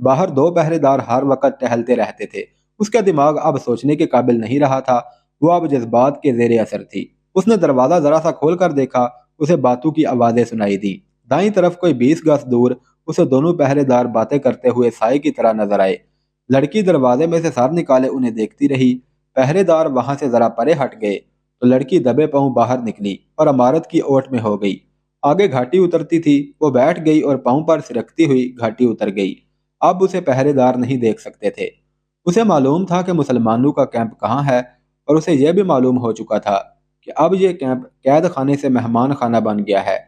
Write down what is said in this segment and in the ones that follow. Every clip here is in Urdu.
باہر دو پہرے دار ہر وقت ٹہلتے رہتے تھے۔ اس کا دماغ اب سوچنے کے قابل نہیں رہا تھا، وہ اب جذبات کے زیر اثر تھی۔ اس نے دروازہ ذرا سا کھول کر دیکھا، اسے باتوں کی آوازیں سنائی دی۔ دائیں طرف کوئی 20 گز دور اسے دونوں پہرے دار باتیں کرتے ہوئے سائے کی طرح نظر آئے۔ لڑکی دروازے میں سے سر نکالے انہیں دیکھتی رہی۔ پہرے دار وہاں سے ذرا پرے ہٹ گئے تو لڑکی دبے پاؤں باہر نکلی اور عمارت کی اوٹ میں ہو گئی۔ آگے گھاٹی اترتی تھی، وہ بیٹھ گئی اور پاؤں پر سرکتی ہوئی گھاٹی اتر گئی۔ اب اسے پہرے دار نہیں دیکھ سکتے تھے۔ اسے معلوم تھا کہ مسلمانوں کا کیمپ کہاں ہے، اور اسے یہ بھی معلوم ہو چکا تھا کہ اب یہ کیمپ قید خانے سے مہمان خانہ بن گیا ہے،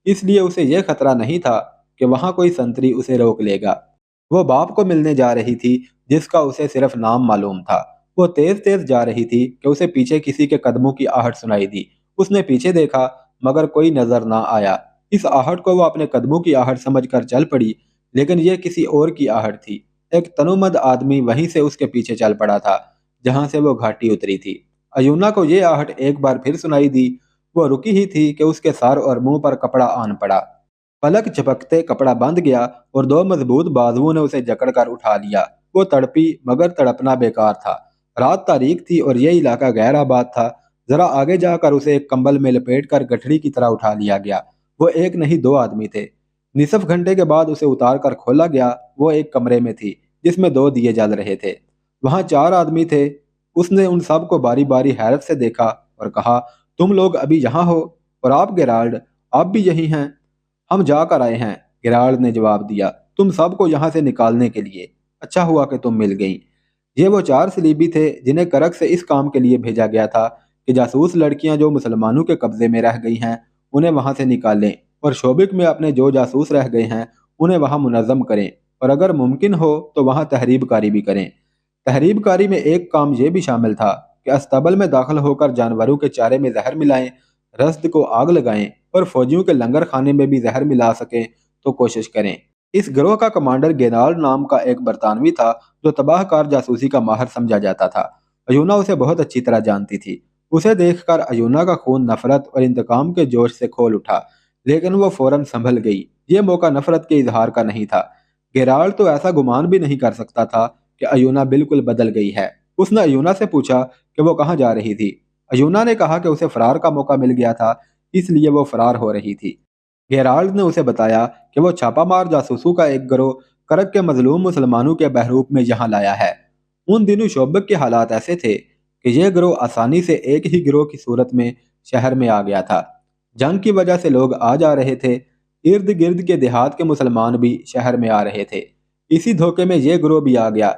اس لیے اسے یہ خطرہ نہیں تھا کہ وہاں کوئی سنتری اسے روک لے گا۔ وہ باپ کو ملنے جا رہی تھی جس کا اسے صرف نام معلوم تھا۔ وہ تیز تیز جا رہی تھی کہ اسے پیچھے کسی کے قدموں کی آہٹ سنائی دی۔ اس نے پیچھے دیکھا مگر کوئی نظر نہ آیا۔ اس آہٹ کو وہ اپنے قدموں کی آہٹ سمجھ کر چل پڑی، لیکن یہ کسی اور کی آہٹ تھی۔ ایک تنومند آدمی وہیں سے اس کے پیچھے چل پڑا تھا جہاں سے وہ گھاٹی اتری تھی۔ ایونا کو یہ آہٹ ایک بار پھر سنائی دی۔ وہ رکی ہی تھی کہ اس کے سر اور منہ پر کپڑا آن پڑا۔ پلک جھپکتے کپڑا بند گیا اور دو مضبوط بازوؤں نے اسے جکڑ کر اٹھا لیا۔ وہ تڑپی مگر تڑپنا بیکار تھا۔ رات تاریک تھی اور یہ علاقہ غیر آباد تھا۔ ذرا آگے جا کر اسے ایک کمبل میں لپیٹ کر گٹھڑی کی طرح اٹھا لیا گیا۔ وہ ایک نہیں دو آدمی تھے۔ نصف گھنٹے کے بعد اسے اتار کر کھولا گیا۔ وہ ایک کمرے میں تھی جس میں 2 دیے جل رہے تھے۔ وہاں 4 آدمی تھے۔ اس نے ان سب کو باری باری حیرت سے دیکھا اور کہا، تم لوگ ابھی یہاں ہو؟ اور آپ گیرالڈ، آپ بھی یہی ہیں؟ ہم جا کر آئے ہیں، گیرالڈ نے جواب دیا، تم سب کو یہاں سے نکالنے کے لیے۔ اچھا ہوا کہ تم مل گئیں۔ یہ وہ 4 سلیبی تھے جنہیں کرک سے اس کام کے لیے بھیجا گیا تھا کہ جاسوس لڑکیاں جو مسلمانوں کے قبضے میں رہ گئی ہیں انہیں وہاں سے نکالیں، اور شوبک میں اپنے جو جاسوس رہ گئے ہیں انہیں وہاں منظم کریں، اور اگر ممکن ہو تو وہاں تحریب کاری بھی کریں۔ تحریب کاری میں ایک کام یہ بھی شامل تھا کہ استبل میں داخل ہو کر جانوروں کے چارے میں زہر ملائیں، رسد کو آگ لگائیں، اور فوجیوں کے لنگر خانے میں بھی زہر ملا سکیں تو کوشش کریں۔ اس گروہ کا کمانڈر گینالڈ نام کا ایک برطانوی تھا جو تباہ کار جاسوسی کا ماہر سمجھا جاتا تھا۔ ایونا اسے بہت اچھی طرح جانتی تھی۔ اسے دیکھ کر ایونا کا خون نفرت اور انتقام کے جوش سے کھول اٹھا، لیکن وہ فوراً سنبھل گئی۔ یہ موقع نفرت کے اظہار کا نہیں تھا۔ گیرالڈ تو ایسا گمان بھی نہیں کر سکتا تھا کہ ایونا بالکل بدل گئی ہے۔ اس نے ایونا سے پوچھا کہ وہ کہاں جا رہی تھی۔ ایونا نے کہا کہ اسے فرار کا موقع مل گیا تھا، اس لیے وہ فرار ہو رہی تھی۔ گیرالڈ نے اسے بتایا کہ وہ چھاپا مار جاسوسوں کا ایک گروہ کرک کے مظلوم مسلمانوں کے بحروپ میں یہاں لایا ہے۔ ان دنوں شوبک کے حالات ایسے تھے کہ یہ گروہ آسانی سے ایک ہی گروہ کی صورت میں شہر میں آ گیا تھا۔ جنگ کی وجہ سے لوگ آ جا رہے تھے، ارد گرد کے دیہات کے مسلمان بھی شہر میں آ رہے تھے۔ اسی دھوکے میں یہ گروہ بھی آ گیا۔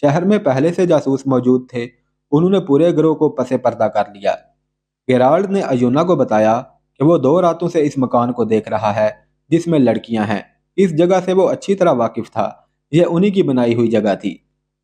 شہر میں پہلے سے جاسوس موجود تھے، انہوں نے پورے گروہ کو پس پردہ کر لیا۔ گیرالڈ نے ایونا کو بتایا کہ وہ 2 راتوں سے اس مکان کو دیکھ رہا ہے جس میں لڑکیاں ہیں۔ اس جگہ سے وہ اچھی طرح واقف تھا، یہ انہی کی بنائی ہوئی جگہ تھی۔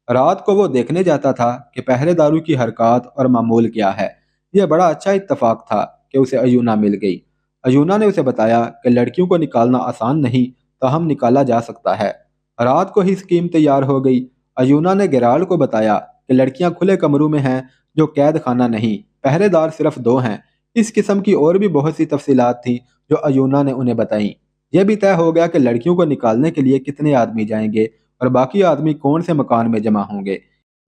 رات کو وہ دیکھنے جاتا تھا کہ پہرے داروں کی حرکات اور معمول کیا ہے۔ یہ بڑا اچھا اتفاق تھا کہ اسے ایونا مل گئی۔ ایونا نے اسے بتایا کہ لڑکیوں کو نکالنا آسان نہیں، تاہم نکالا جا سکتا ہے۔ رات کو ہی اسکیم تیار ہو گئی۔ ایونا نے گیرالڈ کو بتایا کہ لڑکیاں کھلے کمروں میں ہیں جو قید خانہ نہیں، پہرے دار صرف 2 ہیں۔ اس قسم کی اور بھی بہت سی تفصیلات تھیں جو ایونا نے انہیں بتائیں۔ یہ بھی طے ہو گیا کہ لڑکیوں کو نکالنے کے لیے کتنے آدمی جائیں گے اور باقی آدمی کون سے مکان میں جمع ہوں گے۔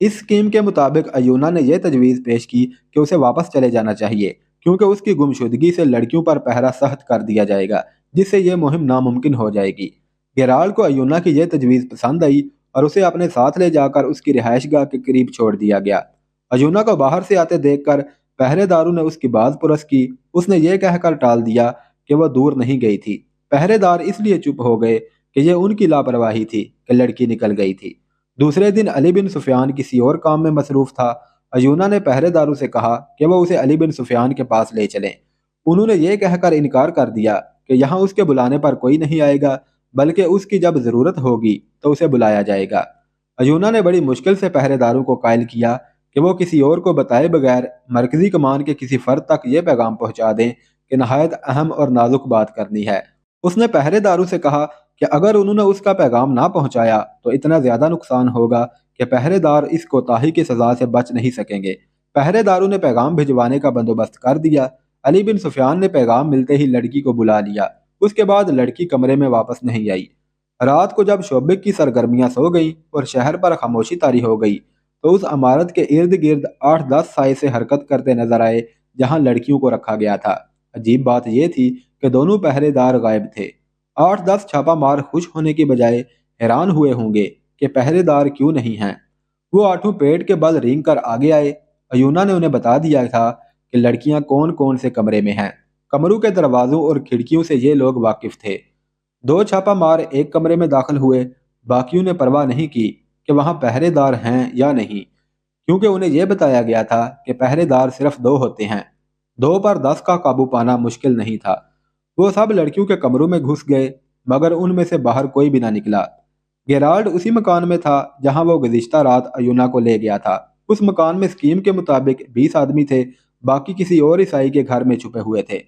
اس اسکیم کے مطابق ایونا نے یہ تجویز پیش کی کہ اسے واپس چلے جانا چاہیے، کیونکہ اس کی گمشدگی سے لڑکیوں پر پہرا سخت کر دیا جائے گا، جس سے یہ مہم ناممکن ہو جائے گی۔ گیرالڈ کو ایونا کی یہ تجویز پسند آئی اور اسے اپنے ساتھ لے جا کر اس کی رہائش گاہ کے قریب چھوڑ دیا گیا۔ ایونا کو باہر سے آتے دیکھ کر پہرے داروں نے اس کی باز پرس کی۔ اس نے یہ کہہ کر ٹال دیا کہ وہ دور نہیں گئی تھی۔ پہرے دار اس لیے چپ ہو گئے کہ یہ ان کی لاپرواہی تھی کہ لڑکی نکل گئی تھی۔ دوسرے دن علی بن سفیان کسی اور کام میں مصروف تھا۔ ایونا نے پہرے داروں سے کہا کہ وہ اسے علی بن سفیان کے پاس لے چلیں۔ انہوں نے یہ کہہ کر انکار کر دیا کہ یہاں اس کے بلانے پر کوئی نہیں آئے گا، بلکہ اس کی جب ضرورت ہوگی تو اسے بلایا جائے گا۔ ایونا نے بڑی مشکل سے پہرے داروں کو قائل کیا کہ وہ کسی اور کو بتائے بغیر مرکزی کمان کے کسی فرد تک یہ پیغام پہنچا دیں کہ نہایت اہم اور نازک بات کرنی ہے۔ اس نے پہرے داروں سے کہا کہ اگر انہوں نے اس کا پیغام نہ پہنچایا تو اتنا زیادہ نقصان ہوگا کہ پہرے دار اس کوتاہی کی سزا سے بچ نہیں سکیں گے۔ پہرے داروں نے پیغام بھجوانے کا بندوبست کر دیا۔ علی بن سفیان نے پیغام ملتے ہی لڑکی کو بلا لیا۔ اس کے بعد لڑکی کمرے میں واپس نہیں آئی۔ رات کو جب شعبک کی سرگرمیاں سو گئیں اور شہر پر خاموشی طاری ہو گئی تو اس عمارت کے ارد گرد 8-10 سائے سے حرکت کرتے نظر آئے جہاں لڑکیوں کو رکھا گیا تھا۔ عجیب بات یہ تھی کہ دونوں پہرے دار غائب تھے۔ 8-10 چھاپا مار خوش ہونے کی بجائے حیران ہوئے ہوں گے کہ پہرے دار کیوں نہیں ہیں۔ وہ آٹھوں پیٹ کے بل رینگ کر آگے آئے۔ ایونا نے انہیں بتا دیا تھا کہ لڑکیاں کون کون سے کمرے میں ہیں۔ کمروں کے دروازوں اور کھڑکیوں سے یہ لوگ واقف تھے۔ 2 چھاپا مار ایک کمرے میں داخل ہوئے، باقیوں نے پرواہ نہیں کی کہ وہاں پہرے دار ہیں یا نہیں، کیونکہ انہیں یہ بتایا گیا تھا کہ پہرے دار صرف 2 ہوتے ہیں۔ 2 پر 10 کا قابو پانا مشکل نہیں تھا۔ وہ سب لڑکیوں کے کمروں میں گھس گئے مگر ان میں سے باہر کوئی بھی نہ نکلا۔ گیرالڈ اسی مکان میں تھا جہاں وہ گزشتہ رات ایونا کو لے گیا تھا۔ اس مکان میں اسکیم کے مطابق 20 آدمی تھے، باقی کسی اور عیسائی کے گھر میں چھپے ہوئے تھے۔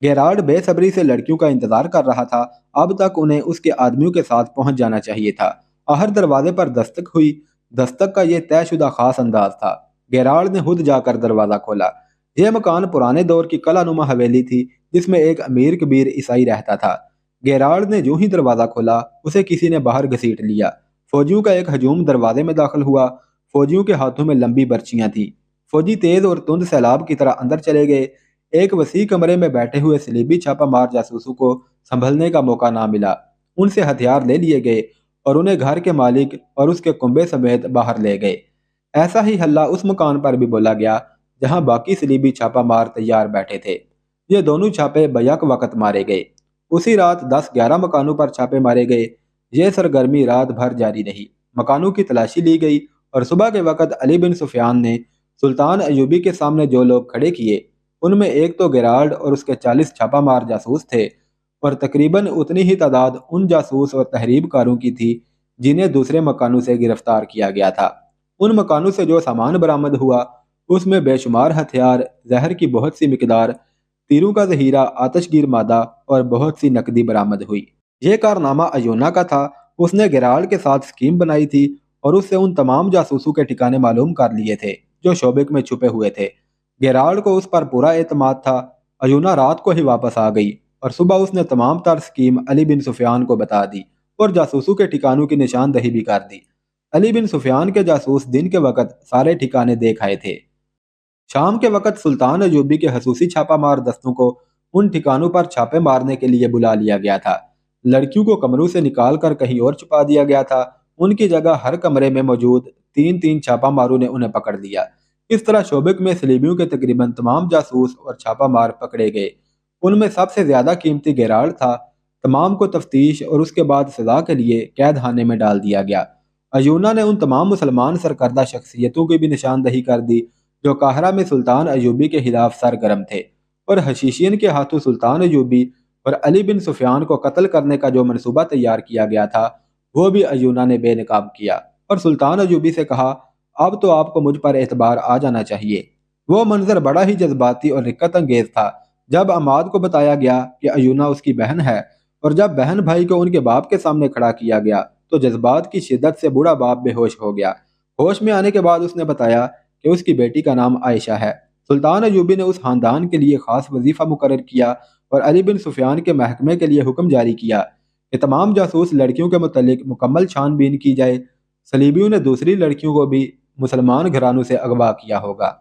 گیرالڈ بے صبری سے لڑکیوں کا انتظار کر رہا تھا، اب تک انہیں اس کے آدمیوں کے ساتھ پہنچ جانا چاہیے تھا۔ آخر دروازے پر دستک ہوئی۔ دستک کا یہ طے شدہ خاص انداز تھا۔ گیرالڈ نے خود جا کر دروازہ کھولا۔ یہ مکان پرانے دور کی قلعہ نما حویلی تھی جس میں ایک امیر کبیر عیسائی رہتا تھا۔ گیرالڈ نے جو ہی دروازہ کھولا اسے کسی نے باہر گھسیٹ لیا۔ فوجیوں کا ایک ہجوم دروازے میں داخل ہوا۔ فوجیوں کے ہاتھوں میں لمبی برچیاں تھیں۔ فوجی تیز اور تند سیلاب کی طرح اندر چلے گئے۔ ایک وسیع کمرے میں بیٹھے ہوئے صلیبی چھاپا مار جاسوسوں کو سنبھلنے کا موقع نہ ملا۔ ان سے ہتھیار لے لیے گئے اور انہیں گھر کے مالک اور اس کے کنبے سمیت باہر لے گئے۔ ایسا ہی ہلہ اس مکان پر بھی بولا گیا جہاں باقی صلیبی چھاپا مار تیار بیٹھے تھے۔ یہ دونوں چھاپے بیک وقت مارے گئے۔ اسی رات 10-11 مکانوں پر چھاپے مارے گئے۔ یہ سرگرمی رات بھر جاری رہی۔ مکانوں کی تلاشی لی گئی اور صبح کے وقت علی بن سفیان نے سلطان ایوبی کے سامنے جو لوگ کھڑے کیے ان میں ایک تو گیرالڈ اور اس کے 40 چھاپا مار جاسوس تھے اور تقریباً اتنی ہی تعداد ان جاسوس اور تحریب کاروں کی تھی جنہیں دوسرے مکانوں سے گرفتار کیا گیا تھا۔ ان مکانوں سے جو سامان برآمد ہوا اس میں بے شمار ہتھیار، زہر کی بہت سی مقدار، تیروں کا ذخیرہ، آتش گیر مادہ اور بہت سی نقدی برآمد ہوئی۔ یہ کارنامہ ایونا کا تھا۔ اس نے گیرالڈ کے ساتھ اسکیم بنائی تھی اور اس سے ان تمام جاسوسوں کے ٹھکانے معلوم کر لیے تھے جو شوبک میں چھپے ہوئے تھے۔ گیرالڈ کو اس پر پورا اعتماد تھا۔ ایونا رات کو ہی واپس آ گئی اور صبح اس نے تمام تر اسکیم علی بن سفیان کو بتا دی اور جاسوسوں کے ٹھکانوں کی نشاندہی بھی کر دی۔ علی بن سفیان کے جاسوس دن کے وقت سارے ٹھکانے دیکھ آئے تھے۔ شام کے وقت سلطان ایوبی کے خصوصی چھاپا مار دستوں کو ان ٹھکانوں پر چھاپے مارنے کے لیے بلا لیا گیا تھا۔ لڑکیوں کو کمروں سے نکال کر کہیں اور چھپا دیا گیا تھا۔ ان کی جگہ ہر کمرے میں موجود 3 چھاپا ماروں نے انہیں پکڑ لیا۔ اس طرح شوبک میں صلیبیوں کے تقریباً تمام جاسوس اور چھاپا مار پکڑے گئے۔ ان میں سب سے زیادہ قیمتی گیرالڈ تھا۔ تمام کو تفتیش اور اس کے بعد سزا کے لیے قید خانے میں ڈال دیا گیا۔ ایونا نے ان تمام مسلمان سرکردہ شخصیتوں کی بھی نشاندہی کر دی جو قاہرہ میں سلطان ایوبی کے خلاف سرگرم تھے، اور حشیشین کے ہاتھوں سلطان ایوبی اور علی بن سفیان کو قتل کرنے کا جو منصوبہ تیار کیا گیا تھا وہ بھی ایونا نے بے نقاب کیا اور سلطان ایوبی سے کہا اب تو آپ کو مجھ پر اعتبار آ جانا چاہیے۔ وہ منظر بڑا ہی جذباتی اور رقت انگیز تھا۔ جب عماد کو بتایا گیا کہ ایونا اس کی بہن ہے اور جب بہن بھائی کو ان کے باپ کے سامنے کھڑا کیا گیا تو جذبات کی شدت سے بوڑھا باپ بے ہوش ہو گیا۔ ہوش میں آنے کے بعد اس نے بتایا کہ اس کی بیٹی کا نام عائشہ ہے۔ سلطان ایوبی نے اس خاندان کے لیے خاص وظیفہ مقرر کیا اور علی بن سفیان کے محکمے کے لیے حکم جاری کیا کہ تمام جاسوس لڑکیوں کے متعلق مکمل چھان بین کی جائے۔ صلیبیوں نے دوسری لڑکیوں کو بھی مسلمان گھرانوں سے اغوا کیا ہوگا۔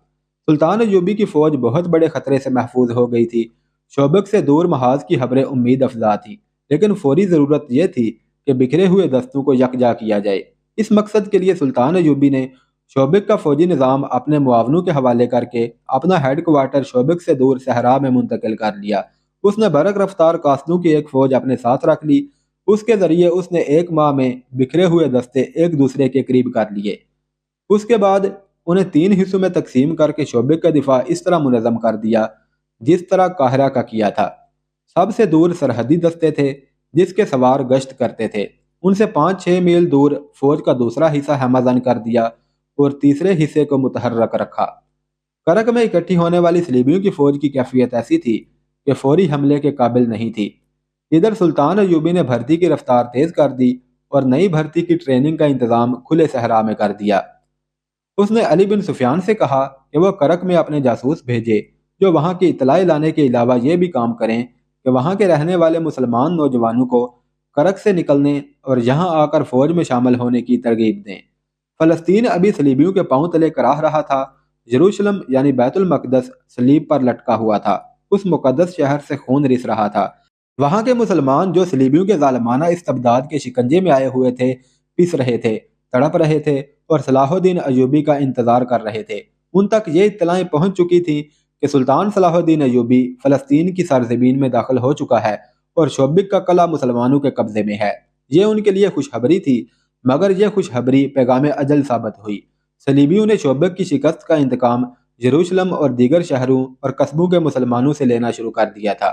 سلطان ایوبی کی فوج بہت بڑے خطرے سے محفوظ ہو گئی تھی۔ شوبک سے دور محاذ کی خبریں امید افزا تھی، لیکن فوری ضرورت یہ تھی کہ بکھرے ہوئے دستوں کو یکجا کیا جائے۔ اس مقصد کے لیے سلطان ایوبی نے شوبک کا فوجی نظام اپنے معاونوں کے حوالے کر کے اپنا ہیڈ کوارٹر شوبک سے دور صحرا میں منتقل کر لیا۔ اس نے برق رفتار قاصدوں کی ایک فوج اپنے ساتھ رکھ لی۔ اس کے ذریعے اس نے 1 ماہ میں بکھرے ہوئے دستے ایک دوسرے کے قریب کر لیے۔ اس کے بعد انہیں 3 حصوں میں تقسیم کر کے شوبک کا دفاع اس طرح منظم کر دیا جس طرح قاہرہ کا کیا تھا۔ سب سے دور سرحدی دستے تھے جس کے سوار گشت کرتے تھے۔ ان سے 5-6 میل دور فوج کا دوسرا حصہ ہمہ کر دیا اور تیسرے حصے کو متحرک رکھا۔ کرک میں اکٹھی ہونے والی صلیبیوں کی فوج کی کیفیت ایسی تھی کہ فوری حملے کے قابل نہیں تھی۔ ادھر سلطان ایوبی نے بھرتی کی رفتار تیز کر دی اور نئی بھرتی کی ٹریننگ کا انتظام کھلے صحرا میں کر دیا۔ اس نے علی بن سفیان سے کہا کہ وہ کرک میں اپنے جاسوس بھیجے جو وہاں کی اطلاع لانے کے علاوہ یہ بھی کام کریں کہ وہاں کے رہنے والے مسلمان نوجوانوں کو کرک سے نکلنے اور یہاں آ کر فوج میں شامل ہونے کی ترغیب دیں۔ فلسطین ابھی صلیبیوں کے پاؤں تلے کراہ رہا تھا۔ یروشلم یعنی بیت المقدس صلیب پر لٹکا ہوا تھا، اس مقدس شہر سے خون رس رہا تھا۔ وہاں کے مسلمان جو صلیبیوں کے ظالمانہ استبداد کے شکنجے میں آئے ہوئے تھے، پس رہے تھے، تڑپ رہے تھے اور صلاح الدین ایوبی کا انتظار کر رہے تھے۔ ان تک یہ اطلاعیں پہنچ چکی تھیں کہ سلطان صلاح الدین ایوبی فلسطین کی سرزمین میں داخل ہو چکا ہے اور شوبک کا قلعہ مسلمانوں کے قبضے میں ہے۔ یہ ان کے لیے خوشخبری تھی، مگر یہ خوشخبری پیغام اجل ثابت ہوئی۔ صلیبیوں نے شوبک کی شکست کا انتقام یروشلم اور دیگر شہروں اور قصبوں کے مسلمانوں سے لینا شروع کر دیا تھا۔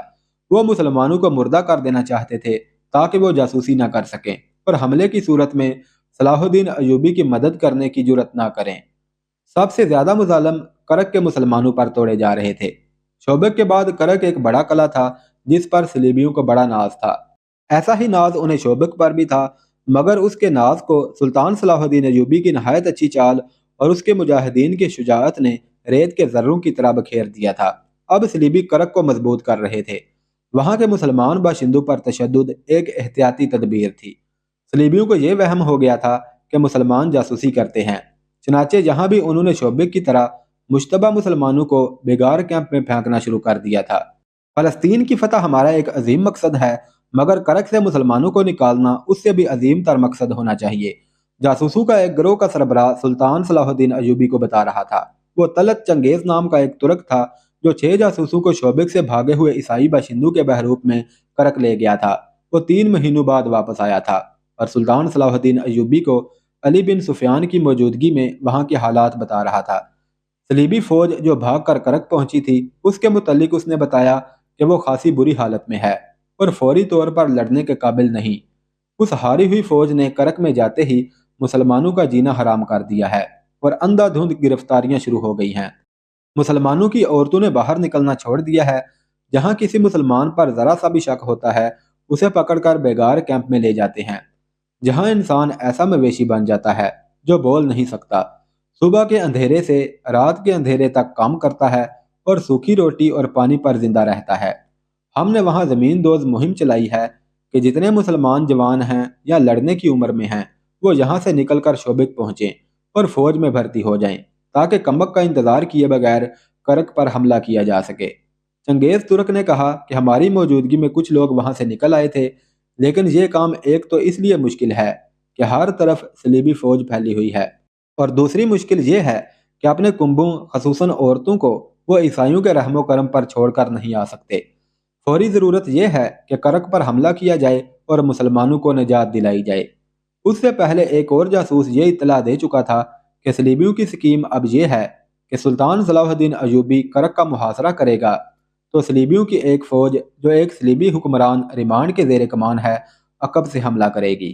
وہ مسلمانوں کو مردہ کر دینا چاہتے تھے تاکہ وہ جاسوسی نہ کر سکیں اور حملے کی صورت میں صلاح الدین ایوبی کی مدد کرنے کی جرات نہ کریں۔ سب سے زیادہ مظالم کرک کے مسلمانوں پر توڑے جا رہے تھے۔ شوبک کے بعد کرک ایک بڑا قلعہ تھا جس پر صلیبیوں کو بڑا ناز تھا۔ ایسا ہی ناز انہیں شوبک پر بھی تھا، مگر اس کے ناز کو سلطان صلاح الدین ایوبی کی نہایت اچھی چال اور اس کے مجاہدین کی شجاعت نے ریت کے ذروں کی طرح بکھیر دیا تھا۔ اب صلیبی کرک کو مضبوط کر رہے تھے۔ وہاں کے مسلمان باشندوں پر تشدد ایک احتیاطی تدبیر تھی۔ صلیبیوں کو یہ وہم ہو گیا تھا کہ مسلمان جاسوسی کرتے ہیں، چنانچہ یہاں بھی انہوں نے شوبک کی طرح مشتبہ مسلمانوں کو بیگار کیمپ میں پھینکنا شروع کر دیا تھا۔ فلسطین کی فتح ہمارا ایک عظیم مقصد ہے، مگر کرک سے مسلمانوں کو نکالنا اس سے بھی عظیم تر مقصد ہونا چاہیے۔ جاسوسوں کا ایک گروہ کا سربراہ سلطان صلاح الدین ایوبی کو بتا رہا تھا۔ وہ طلت چنگیز نام کا ایک ترک تھا جو 6 جاسوسوں کو شوبک سے بھاگے ہوئے عیسائی باشندوں کے بحروپ میں کرک لے گیا تھا۔ وہ 3 مہینوں بعد واپس آیا تھا اور سلطان صلاح الدین ایوبی کو علی بن سفیان کی موجودگی میں وہاں کے حالات بتا رہا تھا۔ صلیبی فوج جو بھاگ کر کرک پہنچی تھی، اس کے متعلق اس نے بتایا کہ وہ خاصی بری حالت میں ہے اور فوری طور پر لڑنے کے قابل نہیں۔ اس ہاری ہوئی فوج نے کرک میں جاتے ہی مسلمانوں کا جینا حرام کر دیا ہے اور اندھا دھند گرفتاریاں شروع ہو گئی ہیں۔ مسلمانوں کی عورتوں نے باہر نکلنا چھوڑ دیا ہے۔ جہاں کسی مسلمان پر ذرا سا بھی شک ہوتا ہے، اسے پکڑ کر بیگار کیمپ میں لے جاتے ہیں، جہاں انسان ایسا مویشی بن جاتا ہے جو بول نہیں سکتا، صبح کے اندھیرے سے رات کے اندھیرے تک کام کرتا ہے اور سوکھی روٹی اور پانی پر زندہ رہتا ہے۔ ہم نے وہاں زمین دوز مہم چلائی ہے کہ جتنے مسلمان جوان ہیں یا لڑنے کی عمر میں ہیں، وہ یہاں سے نکل کر شوبک پہنچیں اور فوج میں بھرتی ہو جائیں تاکہ کمبخت کا انتظار کیے بغیر کرک پر حملہ کیا جا سکے۔ چنگیز ترک نے کہا کہ ہماری موجودگی میں کچھ لوگ وہاں سے نکل آئے تھے، لیکن یہ کام ایک تو اس لیے مشکل ہے کہ ہر طرف صلیبی فوج پھیلی ہوئی ہے، اور دوسری مشکل یہ ہے کہ اپنے کنبوں خصوصاً عورتوں کو وہ عیسائیوں کے رحم و کرم پر چھوڑ کر نہیں آ سکتے۔ فوری ضرورت یہ ہے کہ کرک پر حملہ کیا جائے اور مسلمانوں کو نجات دلائی جائے۔ اس سے پہلے ایک اور جاسوس یہ اطلاع دے چکا تھا کہ صلیبیوں کی سکیم اب یہ ہے کہ سلطان صلاح الدین ایوبی کرک کا محاصرہ کرے گا تو صلیبیوں کی ایک فوج جو ایک صلیبی حکمران ریمانڈ کے زیر کمان ہے، عقب سے حملہ کرے گی۔